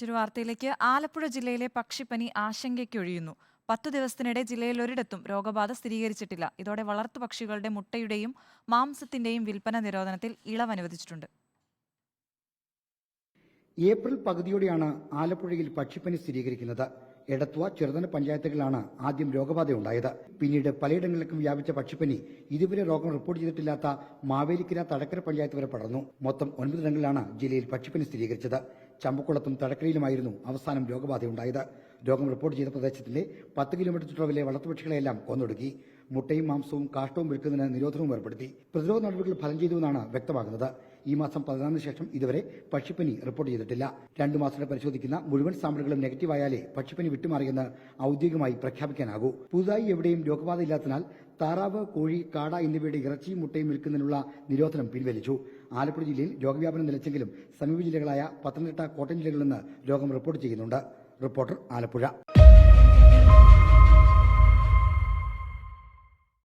മറ്റൊരു വാർത്തയിലേക്ക്. ആലപ്പുഴ ജില്ലയിലെ പക്ഷിപ്പനി ആശങ്കയ്ക്കൊഴിയുന്നു. 10 ദിവസത്തിനിടെ ജില്ലയിൽ ഒരിടത്തും രോഗബാധ സ്ഥിരീകരിച്ചിട്ടില്ല. ഇതോടെ വളർത്തുപക്ഷികളുടെ മുട്ടയുടെയും മാംസത്തിന്റെയും വിൽപ്പന നിരോധനത്തിൽ ഇളവ് അനുവദിച്ചിട്ടുണ്ട്. ഏപ്രിൽ പകുതിയോടെയാണ് ആലപ്പുഴയിൽ പക്ഷിപ്പനി സ്ഥിരീകരിക്കുന്നത്. എടത്വ, ചെറുതന പഞ്ചായത്തുകളിലാണ് ആദ്യം രോഗബാധയുണ്ടായത്. പിന്നീട് പലയിടങ്ങളിലേക്കും വ്യാപിച്ച പക്ഷിപ്പനി ഇതുവരെ രോഗം റിപ്പോർട്ട് ചെയ്തിട്ടില്ലാത്ത മാവേലിക്കര, തടക്കര പഞ്ചായത്ത് വരെ പടർന്നു. മൊത്തം 9 ഇടങ്ങളിലാണ് ജില്ലയിൽ പക്ഷിപ്പനി സ്ഥിരീകരിച്ചത്. ചമ്പക്കുളത്തും തടക്കരയിലുമായിരുന്നു അവസാനം രോഗബാധയുണ്ടായത്. രോഗം റിപ്പോർട്ട് ചെയ്ത പ്രദേശത്തിന്റെ 10 കിലോമീറ്റർ ചുറ്റളവിലെ വളർത്തുപക്ഷികളെല്ലാം കൊന്നൊടുക്കി. മുട്ടയും മാംസവും കാഷ്ടവും വിൽക്കുന്നതിന് നിരോധനവും ഏർപ്പെടുത്തി. പ്രതിരോധ നടപടികൾ ഫലം ചെയ്തുവെന്നാണ് വ്യക്തമാകുന്നത്. ഈ മാസം 14 ശേഷം ഇതുവരെ പക്ഷിപ്പനി റിപ്പോർട്ട് ചെയ്തിട്ടില്ല. 2 മാസത്തെ പരിശോധിക്കുന്ന മുഴുവൻ സാമ്പിളുകളും നെഗറ്റീവായാലേ പക്ഷിപ്പനി വിട്ടുമാറിയെന്ന് ഔദ്യോഗികമായി പ്രഖ്യാപിക്കാനാകൂ. പുതുതായി എവിടെയും രോഗബാധയില്ലാത്തതിനാൽ താറാവ്, കോഴി, കാട എന്നിവയുടെ ഇറച്ചിയും മുട്ടയും വിൽക്കുന്നതിനുള്ള നിരോധനം പിൻവലിച്ചു. ആലപ്പുഴ ജില്ലയിൽ രോഗവ്യാപനം നിലച്ചെങ്കിലും സമീപ ജില്ലകളായ പത്തനംതിട്ട, കോട്ടയം ജില്ലകളിൽ നിന്ന് രോഗം റിപ്പോർട്ട് ചെയ്യുന്നുണ്ട്. റിപ്പോർട്ടർ, ആലപ്പുഴ.